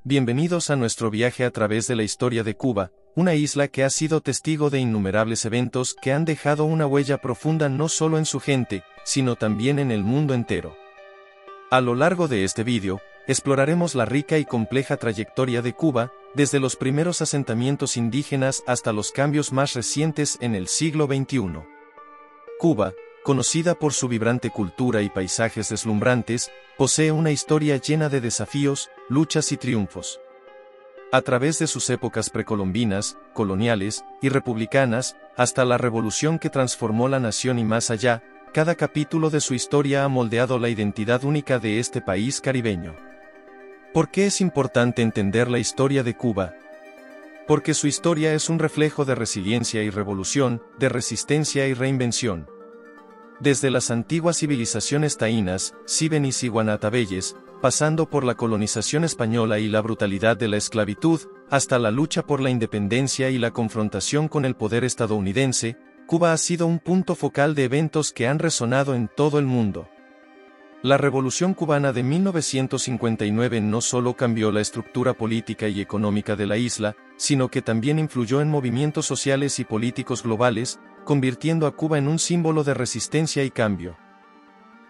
Bienvenidos a nuestro viaje a través de la historia de Cuba, una isla que ha sido testigo de innumerables eventos que han dejado una huella profunda no solo en su gente, sino también en el mundo entero. A lo largo de este vídeo, exploraremos la rica y compleja trayectoria de Cuba, desde los primeros asentamientos indígenas hasta los cambios más recientes en el siglo XXI. Cuba, conocida por su vibrante cultura y paisajes deslumbrantes, posee una historia llena de desafíos, luchas y triunfos. A través de sus épocas precolombinas, coloniales y republicanas, hasta la revolución que transformó la nación y más allá, cada capítulo de su historia ha moldeado la identidad única de este país caribeño. ¿Por qué es importante entender la historia de Cuba? Porque su historia es un reflejo de resiliencia y revolución, de resistencia y reinvención. Desde las antiguas civilizaciones taínas, cibenis y guanatabeyes, pasando por la colonización española y la brutalidad de la esclavitud, hasta la lucha por la independencia y la confrontación con el poder estadounidense, Cuba ha sido un punto focal de eventos que han resonado en todo el mundo. La Revolución Cubana de 1959 no solo cambió la estructura política y económica de la isla, sino que también influyó en movimientos sociales y políticos globales, convirtiendo a Cuba en un símbolo de resistencia y cambio.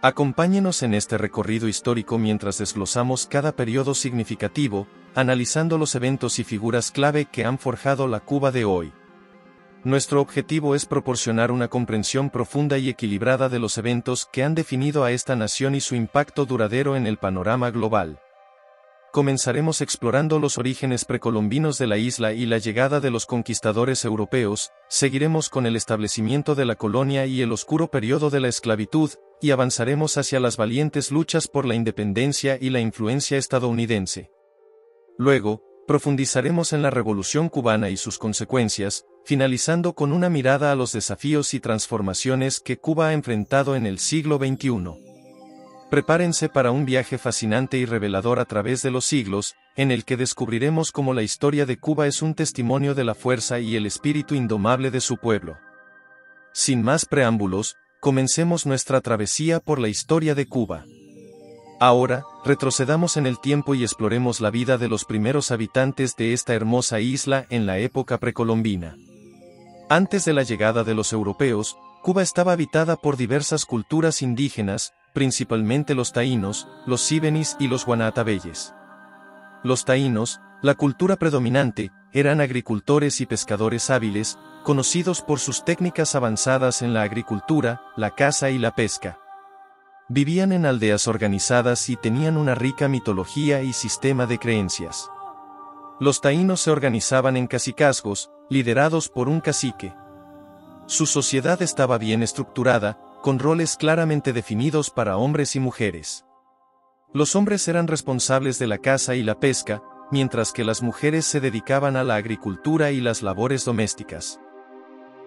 Acompáñenos en este recorrido histórico mientras desglosamos cada periodo significativo, analizando los eventos y figuras clave que han forjado la Cuba de hoy. Nuestro objetivo es proporcionar una comprensión profunda y equilibrada de los eventos que han definido a esta nación y su impacto duradero en el panorama global. Comenzaremos explorando los orígenes precolombinos de la isla y la llegada de los conquistadores europeos, seguiremos con el establecimiento de la colonia y el oscuro periodo de la esclavitud, y avanzaremos hacia las valientes luchas por la independencia y la influencia estadounidense. Luego, profundizaremos en la Revolución Cubana y sus consecuencias, finalizando con una mirada a los desafíos y transformaciones que Cuba ha enfrentado en el siglo XXI. Prepárense para un viaje fascinante y revelador a través de los siglos, en el que descubriremos cómo la historia de Cuba es un testimonio de la fuerza y el espíritu indomable de su pueblo. Sin más preámbulos, comencemos nuestra travesía por la historia de Cuba. Ahora, retrocedamos en el tiempo y exploremos la vida de los primeros habitantes de esta hermosa isla en la época precolombina. Antes de la llegada de los europeos, Cuba estaba habitada por diversas culturas indígenas, principalmente los taínos, los cibenis y los guanatabeyes. Los taínos, la cultura predominante, eran agricultores y pescadores hábiles, conocidos por sus técnicas avanzadas en la agricultura, la caza y la pesca. Vivían en aldeas organizadas y tenían una rica mitología y sistema de creencias. Los taínos se organizaban en cacicazgos, liderados por un cacique. Su sociedad estaba bien estructurada, con roles claramente definidos para hombres y mujeres. Los hombres eran responsables de la caza y la pesca, mientras que las mujeres se dedicaban a la agricultura y las labores domésticas.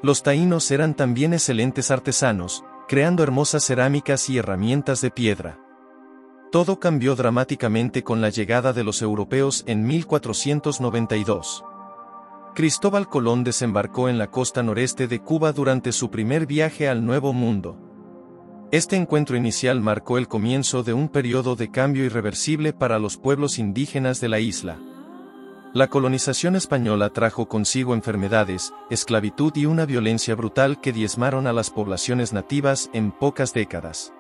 Los taínos eran también excelentes artesanos, creando hermosas cerámicas y herramientas de piedra. Todo cambió dramáticamente con la llegada de los europeos en 1492. Cristóbal Colón desembarcó en la costa noreste de Cuba durante su primer viaje al Nuevo Mundo. Este encuentro inicial marcó el comienzo de un periodo de cambio irreversible para los pueblos indígenas de la isla. La colonización española trajo consigo enfermedades, esclavitud y una violencia brutal que diezmaron a las poblaciones nativas en pocas décadas.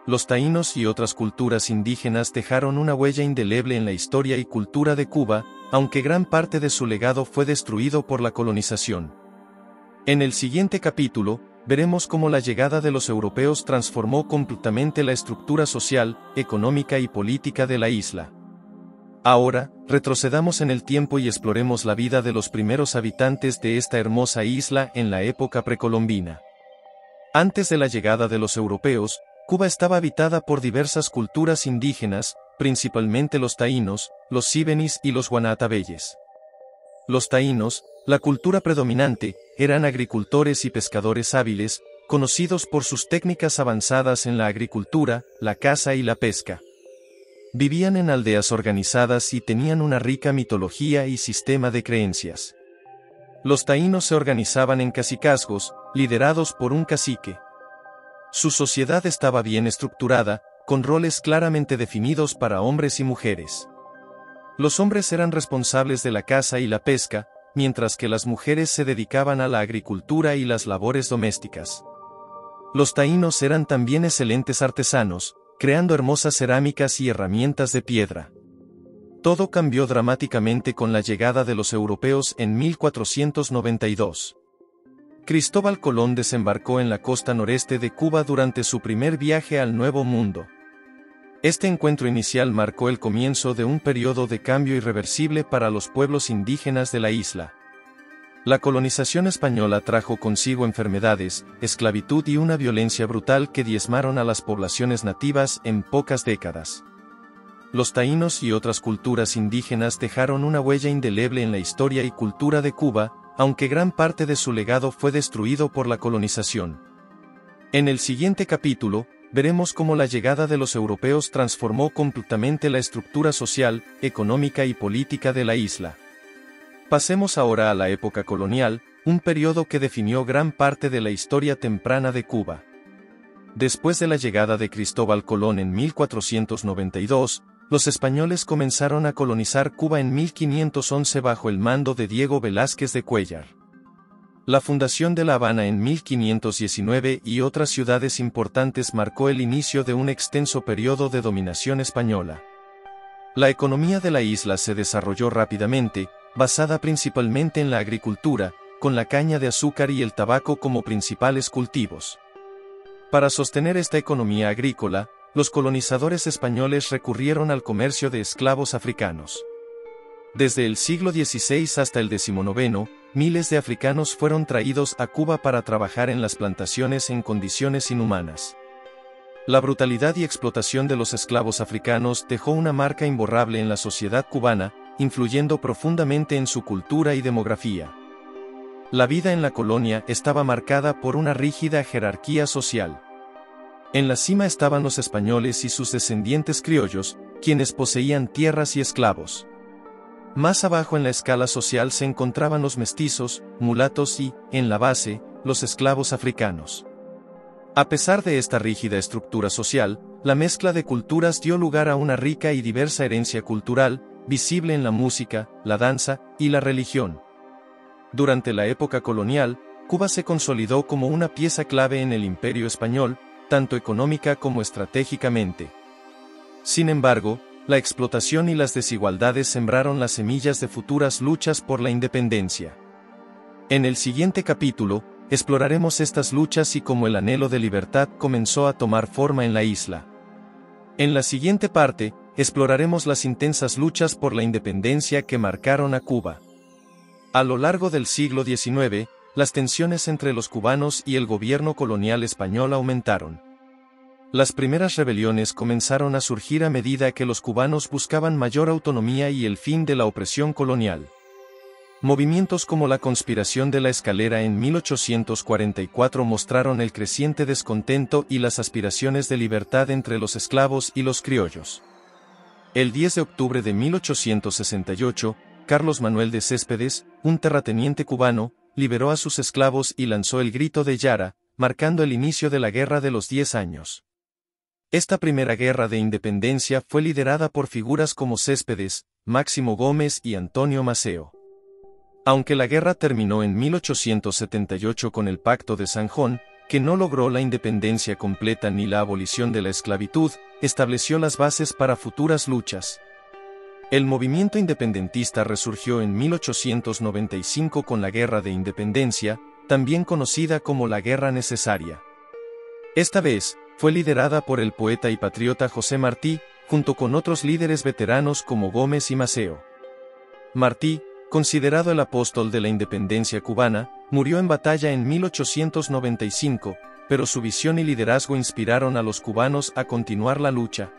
Los taínos y otras culturas indígenas dejaron una huella indeleble en la historia y cultura de Cuba, aunque gran parte de su legado fue destruido por la colonización. En el siguiente capítulo, veremos cómo la llegada de los europeos transformó completamente la estructura social, económica y política de la isla. Ahora, retrocedamos en el tiempo y exploremos la vida de los primeros habitantes de esta hermosa isla en la época precolombina. Antes de la llegada de los europeos, Cuba estaba habitada por diversas culturas indígenas, principalmente los taínos, los cibenis y los guanatabeyes. Los taínos, la cultura predominante, eran agricultores y pescadores hábiles, conocidos por sus técnicas avanzadas en la agricultura, la caza y la pesca. Vivían en aldeas organizadas y tenían una rica mitología y sistema de creencias. Los taínos se organizaban en cacicazgos, liderados por un cacique. Su sociedad estaba bien estructurada, con roles claramente definidos para hombres y mujeres. Los hombres eran responsables de la caza y la pesca, mientras que las mujeres se dedicaban a la agricultura y las labores domésticas. Los taínos eran también excelentes artesanos, creando hermosas cerámicas y herramientas de piedra. Todo cambió dramáticamente con la llegada de los europeos en 1492. Cristóbal Colón desembarcó en la costa noreste de Cuba durante su primer viaje al Nuevo Mundo. Este encuentro inicial marcó el comienzo de un periodo de cambio irreversible para los pueblos indígenas de la isla. La colonización española trajo consigo enfermedades, esclavitud y una violencia brutal que diezmaron a las poblaciones nativas en pocas décadas. Los taínos y otras culturas indígenas dejaron una huella indeleble en la historia y cultura de Cuba, aunque gran parte de su legado fue destruido por la colonización. En el siguiente capítulo, veremos cómo la llegada de los europeos transformó completamente la estructura social, económica y política de la isla. Pasemos ahora a la época colonial, un periodo que definió gran parte de la historia temprana de Cuba. Después de la llegada de Cristóbal Colón en 1492, los españoles comenzaron a colonizar Cuba en 1511 bajo el mando de Diego Velázquez de Cuéllar. La fundación de La Habana en 1519 y otras ciudades importantes marcó el inicio de un extenso periodo de dominación española. La economía de la isla se desarrolló rápidamente, basada principalmente en la agricultura, con la caña de azúcar y el tabaco como principales cultivos. Para sostener esta economía agrícola, los colonizadores españoles recurrieron al comercio de esclavos africanos. Desde el siglo XVI hasta el XIX, miles de africanos fueron traídos a Cuba para trabajar en las plantaciones en condiciones inhumanas. La brutalidad y explotación de los esclavos africanos dejó una marca imborrable en la sociedad cubana, influyendo profundamente en su cultura y demografía. La vida en la colonia estaba marcada por una rígida jerarquía social. En la cima estaban los españoles y sus descendientes criollos, quienes poseían tierras y esclavos. Más abajo en la escala social se encontraban los mestizos, mulatos y, en la base, los esclavos africanos. A pesar de esta rígida estructura social, la mezcla de culturas dio lugar a una rica y diversa herencia cultural, visible en la música, la danza y la religión. Durante la época colonial, Cuba se consolidó como una pieza clave en el Imperio español, tanto económica como estratégicamente. Sin embargo, la explotación y las desigualdades sembraron las semillas de futuras luchas por la independencia. En el siguiente capítulo, exploraremos estas luchas y cómo el anhelo de libertad comenzó a tomar forma en la isla. En la siguiente parte, exploraremos las intensas luchas por la independencia que marcaron a Cuba. A lo largo del siglo XIX, las tensiones entre los cubanos y el gobierno colonial español aumentaron. Las primeras rebeliones comenzaron a surgir a medida que los cubanos buscaban mayor autonomía y el fin de la opresión colonial. Movimientos como la Conspiración de la Escalera en 1844 mostraron el creciente descontento y las aspiraciones de libertad entre los esclavos y los criollos. El 10 de octubre de 1868, Carlos Manuel de Céspedes, un terrateniente cubano, liberó a sus esclavos y lanzó el Grito de Yara, marcando el inicio de la Guerra de los 10 años. Esta primera guerra de independencia fue liderada por figuras como Céspedes, Máximo Gómez y Antonio Maceo. Aunque la guerra terminó en 1878 con el Pacto de Sanjón, que no logró la independencia completa ni la abolición de la esclavitud, estableció las bases para futuras luchas. El movimiento independentista resurgió en 1895 con la Guerra de Independencia, también conocida como la Guerra Necesaria. Esta vez, fue liderada por el poeta y patriota José Martí, junto con otros líderes veteranos como Gómez y Maceo. Martí, considerado el apóstol de la independencia cubana, murió en batalla en 1895, pero su visión y liderazgo inspiraron a los cubanos a continuar la lucha.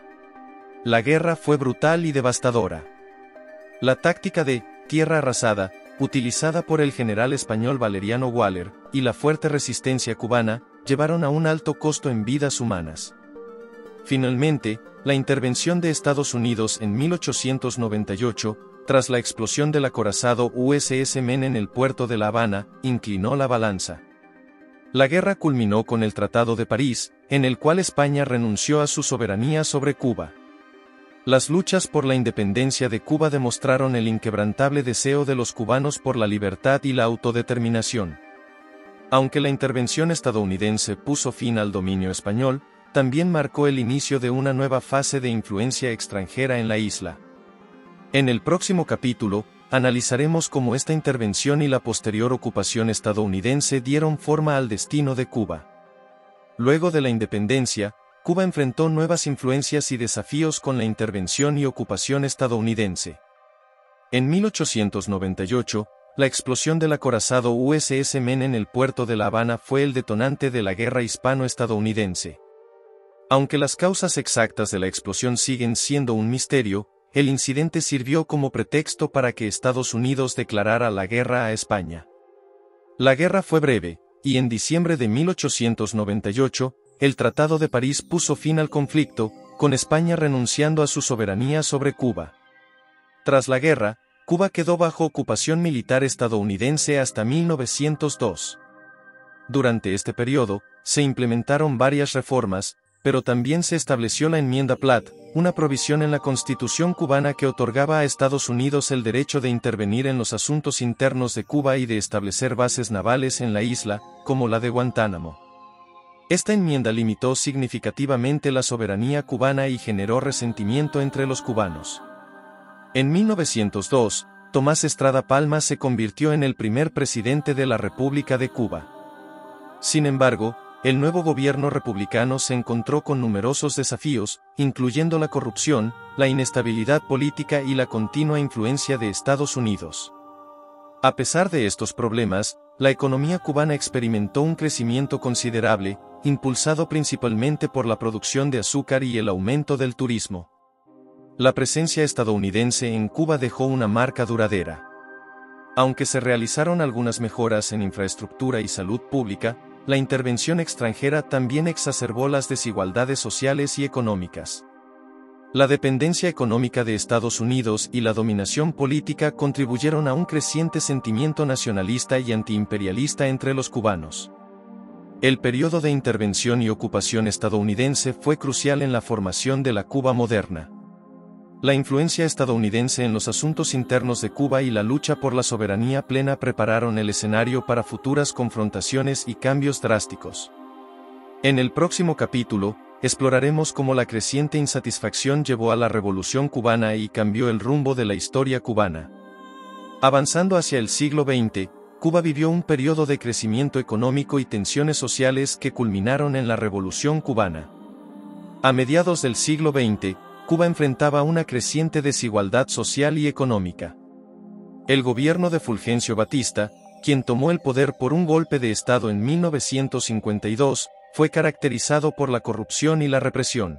La guerra fue brutal y devastadora. La táctica de tierra arrasada, utilizada por el general español Valeriano Waller, y la fuerte resistencia cubana, llevaron a un alto costo en vidas humanas. Finalmente, la intervención de Estados Unidos en 1898, tras la explosión del acorazado USS Maine en el puerto de La Habana, inclinó la balanza. La guerra culminó con el Tratado de París, en el cual España renunció a su soberanía sobre Cuba. Las luchas por la independencia de Cuba demostraron el inquebrantable deseo de los cubanos por la libertad y la autodeterminación. Aunque la intervención estadounidense puso fin al dominio español, también marcó el inicio de una nueva fase de influencia extranjera en la isla. En el próximo capítulo, analizaremos cómo esta intervención y la posterior ocupación estadounidense dieron forma al destino de Cuba. Luego de la independencia, Cuba enfrentó nuevas influencias y desafíos con la intervención y ocupación estadounidense. En 1898, la explosión del acorazado USS Maine en el puerto de La Habana fue el detonante de la guerra hispano-estadounidense. Aunque las causas exactas de la explosión siguen siendo un misterio, el incidente sirvió como pretexto para que Estados Unidos declarara la guerra a España. La guerra fue breve, y en diciembre de 1898, el Tratado de París puso fin al conflicto, con España renunciando a su soberanía sobre Cuba. Tras la guerra, Cuba quedó bajo ocupación militar estadounidense hasta 1902. Durante este periodo, se implementaron varias reformas, pero también se estableció la Enmienda Platt, una provisión en la Constitución cubana que otorgaba a Estados Unidos el derecho de intervenir en los asuntos internos de Cuba y de establecer bases navales en la isla, como la de Guantánamo. Esta enmienda limitó significativamente la soberanía cubana y generó resentimiento entre los cubanos. En 1902, Tomás Estrada Palma se convirtió en el primer presidente de la República de Cuba. Sin embargo, el nuevo gobierno republicano se encontró con numerosos desafíos, incluyendo la corrupción, la inestabilidad política y la continua influencia de Estados Unidos. A pesar de estos problemas, la economía cubana experimentó un crecimiento considerable, impulsado principalmente por la producción de azúcar y el aumento del turismo. La presencia estadounidense en Cuba dejó una marca duradera. Aunque se realizaron algunas mejoras en infraestructura y salud pública, la intervención extranjera también exacerbó las desigualdades sociales y económicas. La dependencia económica de Estados Unidos y la dominación política contribuyeron a un creciente sentimiento nacionalista y antiimperialista entre los cubanos. El periodo de intervención y ocupación estadounidense fue crucial en la formación de la Cuba moderna. La influencia estadounidense en los asuntos internos de Cuba y la lucha por la soberanía plena prepararon el escenario para futuras confrontaciones y cambios drásticos. En el próximo capítulo, exploraremos cómo la creciente insatisfacción llevó a la Revolución cubana y cambió el rumbo de la historia cubana. Avanzando hacia el siglo XX, Cuba vivió un periodo de crecimiento económico y tensiones sociales que culminaron en la Revolución cubana. A mediados del siglo XX, Cuba enfrentaba una creciente desigualdad social y económica. El gobierno de Fulgencio Batista, quien tomó el poder por un golpe de Estado en 1952, fue caracterizado por la corrupción y la represión.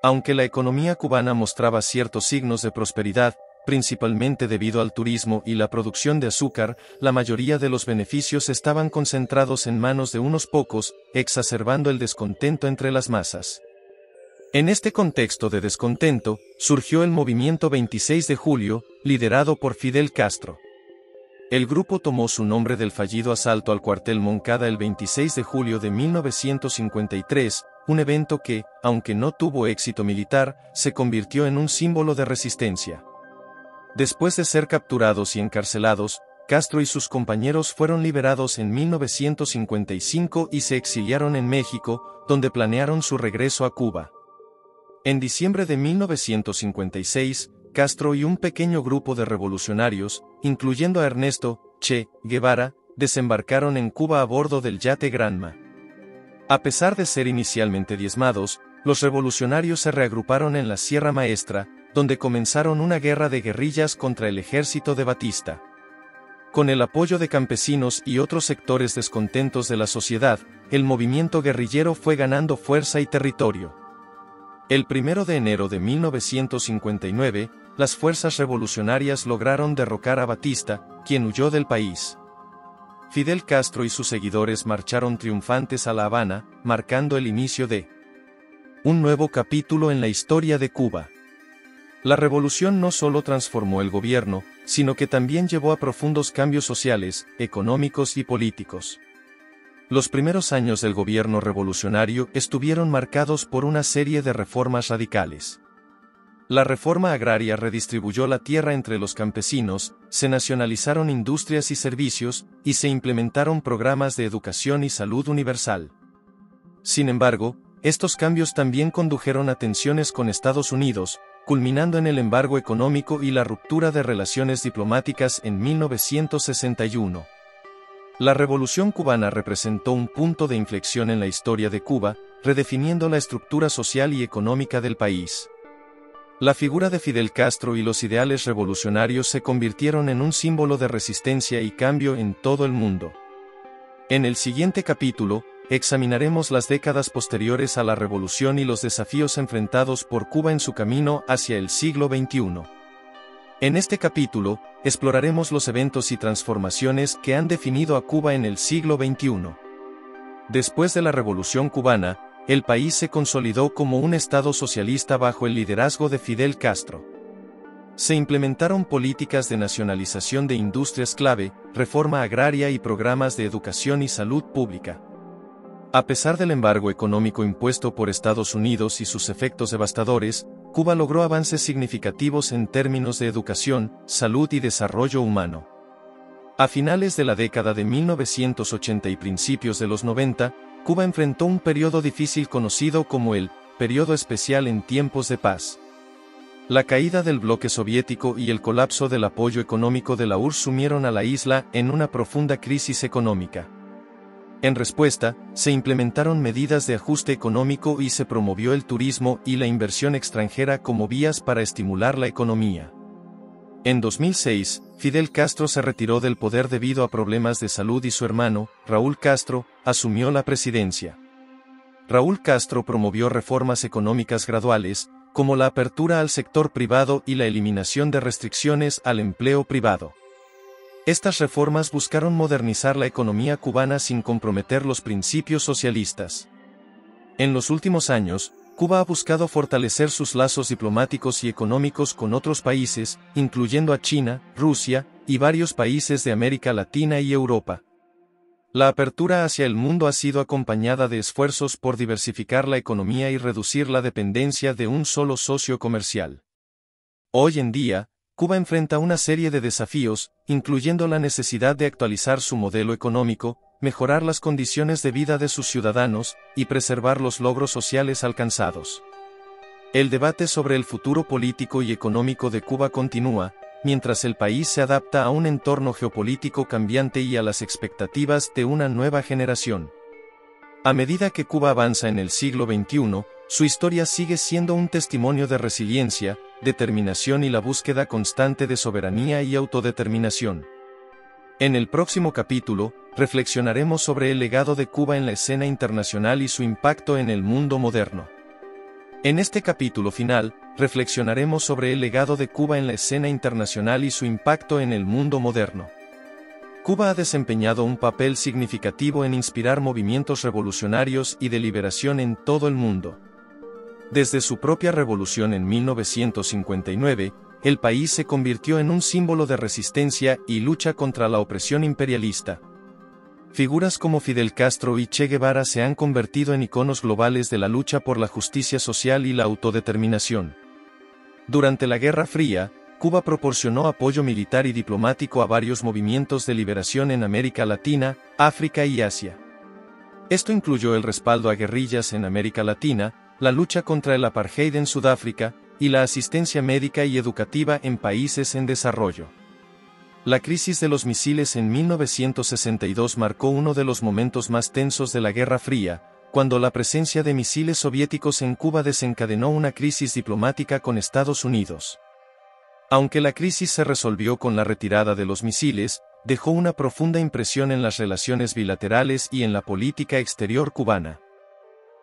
Aunque la economía cubana mostraba ciertos signos de prosperidad, principalmente debido al turismo y la producción de azúcar, la mayoría de los beneficios estaban concentrados en manos de unos pocos, exacerbando el descontento entre las masas. En este contexto de descontento, surgió el movimiento 26 de julio, liderado por Fidel Castro. El grupo tomó su nombre del fallido asalto al cuartel Moncada el 26 de julio de 1953, un evento que, aunque no tuvo éxito militar, se convirtió en un símbolo de resistencia. Después de ser capturados y encarcelados, Castro y sus compañeros fueron liberados en 1955 y se exiliaron en México, donde planearon su regreso a Cuba. En diciembre de 1956, Castro y un pequeño grupo de revolucionarios, incluyendo a Ernesto Che Guevara, desembarcaron en Cuba a bordo del yate Granma. A pesar de ser inicialmente diezmados, los revolucionarios se reagruparon en la Sierra Maestra, donde comenzaron una guerra de guerrillas contra el ejército de Batista. Con el apoyo de campesinos y otros sectores descontentos de la sociedad, el movimiento guerrillero fue ganando fuerza y territorio. El 1 de enero de 1959, las fuerzas revolucionarias lograron derrocar a Batista, quien huyó del país. Fidel Castro y sus seguidores marcharon triunfantes a La Habana, marcando el inicio de un nuevo capítulo en la historia de Cuba. La revolución no solo transformó el gobierno, sino que también llevó a profundos cambios sociales, económicos y políticos. Los primeros años del gobierno revolucionario estuvieron marcados por una serie de reformas radicales. La reforma agraria redistribuyó la tierra entre los campesinos, se nacionalizaron industrias y servicios, y se implementaron programas de educación y salud universal. Sin embargo, estos cambios también condujeron a tensiones con Estados Unidos, culminando en el embargo económico y la ruptura de relaciones diplomáticas en 1961. La Revolución cubana representó un punto de inflexión en la historia de Cuba, redefiniendo la estructura social y económica del país. La figura de Fidel Castro y los ideales revolucionarios se convirtieron en un símbolo de resistencia y cambio en todo el mundo. En el siguiente capítulo, examinaremos las décadas posteriores a la revolución y los desafíos enfrentados por Cuba en su camino hacia el siglo XXI. En este capítulo, exploraremos los eventos y transformaciones que han definido a Cuba en el siglo XXI. Después de la Revolución cubana, el país se consolidó como un Estado socialista bajo el liderazgo de Fidel Castro. Se implementaron políticas de nacionalización de industrias clave, reforma agraria y programas de educación y salud pública. A pesar del embargo económico impuesto por Estados Unidos y sus efectos devastadores, Cuba logró avances significativos en términos de educación, salud y desarrollo humano. A finales de la década de 1980 y principios de los 90, Cuba enfrentó un periodo difícil conocido como el Periodo Especial en tiempos de paz. La caída del bloque soviético y el colapso del apoyo económico de la URSS sumieron a la isla en una profunda crisis económica. En respuesta, se implementaron medidas de ajuste económico y se promovió el turismo y la inversión extranjera como vías para estimular la economía. En 2006, Fidel Castro se retiró del poder debido a problemas de salud y su hermano, Raúl Castro, asumió la presidencia. Raúl Castro promovió reformas económicas graduales, como la apertura al sector privado y la eliminación de restricciones al empleo privado. Estas reformas buscaron modernizar la economía cubana sin comprometer los principios socialistas. En los últimos años, Cuba ha buscado fortalecer sus lazos diplomáticos y económicos con otros países, incluyendo a China, Rusia, y varios países de América Latina y Europa. La apertura hacia el mundo ha sido acompañada de esfuerzos por diversificar la economía y reducir la dependencia de un solo socio comercial. Hoy en día, Cuba enfrenta una serie de desafíos, incluyendo la necesidad de actualizar su modelo económico, mejorar las condiciones de vida de sus ciudadanos, y preservar los logros sociales alcanzados. El debate sobre el futuro político y económico de Cuba continúa, mientras el país se adapta a un entorno geopolítico cambiante y a las expectativas de una nueva generación. A medida que Cuba avanza en el siglo XXI, su historia sigue siendo un testimonio de resiliencia, determinación y la búsqueda constante de soberanía y autodeterminación. En el próximo capítulo, reflexionaremos sobre el legado de Cuba en la escena internacional y su impacto en el mundo moderno. En este capítulo final, reflexionaremos sobre el legado de Cuba en la escena internacional y su impacto en el mundo moderno. Cuba ha desempeñado un papel significativo en inspirar movimientos revolucionarios y de liberación en todo el mundo. Desde su propia revolución en 1959, el país se convirtió en un símbolo de resistencia y lucha contra la opresión imperialista. Figuras como Fidel Castro y Che Guevara se han convertido en iconos globales de la lucha por la justicia social y la autodeterminación. Durante la Guerra Fría, Cuba proporcionó apoyo militar y diplomático a varios movimientos de liberación en América Latina, África y Asia. Esto incluyó el respaldo a guerrillas en América Latina, la lucha contra el apartheid en Sudáfrica, y la asistencia médica y educativa en países en desarrollo. La crisis de los misiles en 1962 marcó uno de los momentos más tensos de la Guerra Fría, cuando la presencia de misiles soviéticos en Cuba desencadenó una crisis diplomática con Estados Unidos. Aunque la crisis se resolvió con la retirada de los misiles, dejó una profunda impresión en las relaciones bilaterales y en la política exterior cubana.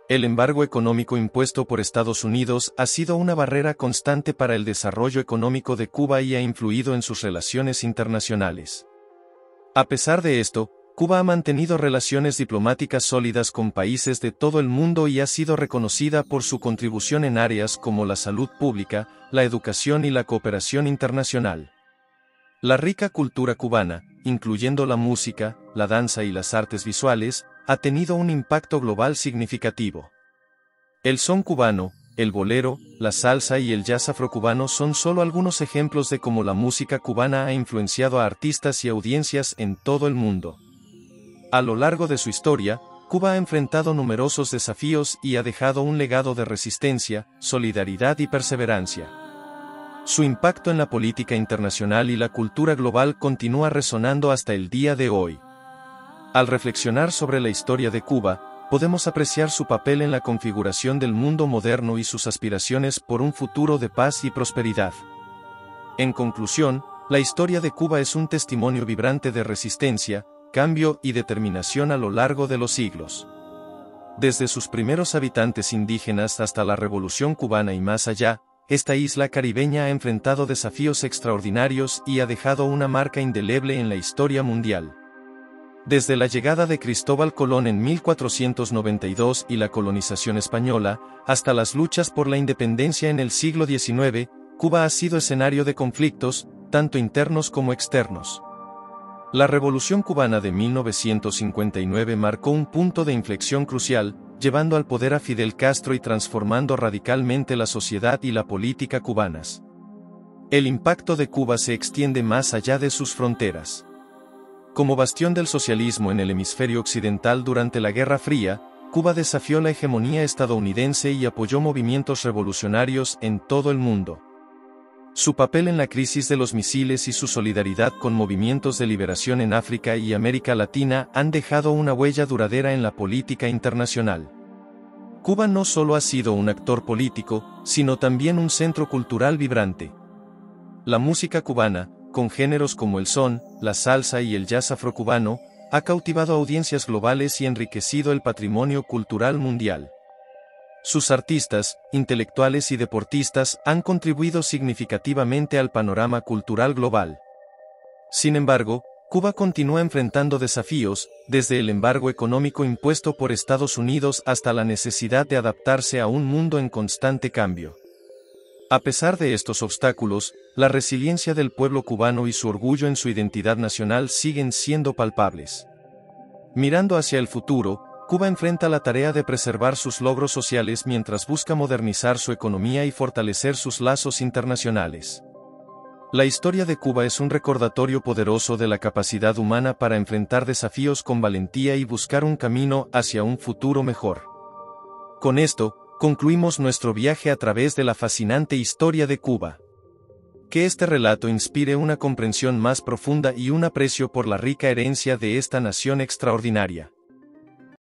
El embargo económico impuesto por Estados Unidos ha sido una barrera constante para el desarrollo económico de Cuba y ha influido en sus relaciones internacionales. A pesar de esto, Cuba ha mantenido relaciones diplomáticas sólidas con países de todo el mundo y ha sido reconocida por su contribución en áreas como la salud pública, la educación y la cooperación internacional. La rica cultura cubana, incluyendo la música, la danza y las artes visuales, ha tenido un impacto global significativo. El son cubano, El bolero, la salsa y el jazz afrocubano son solo algunos ejemplos de cómo la música cubana ha influenciado a artistas y audiencias en todo el mundo. A lo largo de su historia, Cuba ha enfrentado numerosos desafíos y ha dejado un legado de resistencia, solidaridad y perseverancia. Su impacto en la política internacional y la cultura global continúa resonando hasta el día de hoy. Al reflexionar sobre la historia de Cuba, podemos apreciar su papel en la configuración del mundo moderno y sus aspiraciones por un futuro de paz y prosperidad. En conclusión, la historia de Cuba es un testimonio vibrante de resistencia, cambio y determinación a lo largo de los siglos. Desde sus primeros habitantes indígenas hasta la Revolución cubana y más allá, esta isla caribeña ha enfrentado desafíos extraordinarios y ha dejado una marca indeleble en la historia mundial. Desde la llegada de Cristóbal Colón en 1492 y la colonización española, hasta las luchas por la independencia en el siglo XIX, Cuba ha sido escenario de conflictos, tanto internos como externos. La Revolución cubana de 1959 marcó un punto de inflexión crucial, llevando al poder a Fidel Castro y transformando radicalmente la sociedad y la política cubanas. El impacto de Cuba se extiende más allá de sus fronteras. Como bastión del socialismo en el hemisferio occidental durante la Guerra Fría, Cuba desafió la hegemonía estadounidense y apoyó movimientos revolucionarios en todo el mundo. Su papel en la crisis de los misiles y su solidaridad con movimientos de liberación en África y América Latina han dejado una huella duradera en la política internacional. Cuba no solo ha sido un actor político, sino también un centro cultural vibrante. La música cubana, con géneros como el son, la salsa y el jazz afrocubano, ha cautivado audiencias globales y enriquecido el patrimonio cultural mundial. Sus artistas, intelectuales y deportistas han contribuido significativamente al panorama cultural global. Sin embargo, Cuba continúa enfrentando desafíos, desde el embargo económico impuesto por Estados Unidos hasta la necesidad de adaptarse a un mundo en constante cambio. A pesar de estos obstáculos, la resiliencia del pueblo cubano y su orgullo en su identidad nacional siguen siendo palpables. Mirando hacia el futuro, Cuba enfrenta la tarea de preservar sus logros sociales mientras busca modernizar su economía y fortalecer sus lazos internacionales. La historia de Cuba es un recordatorio poderoso de la capacidad humana para enfrentar desafíos con valentía y buscar un camino hacia un futuro mejor. Con esto, concluimos nuestro viaje a través de la fascinante historia de Cuba. Que este relato inspire una comprensión más profunda y un aprecio por la rica herencia de esta nación extraordinaria.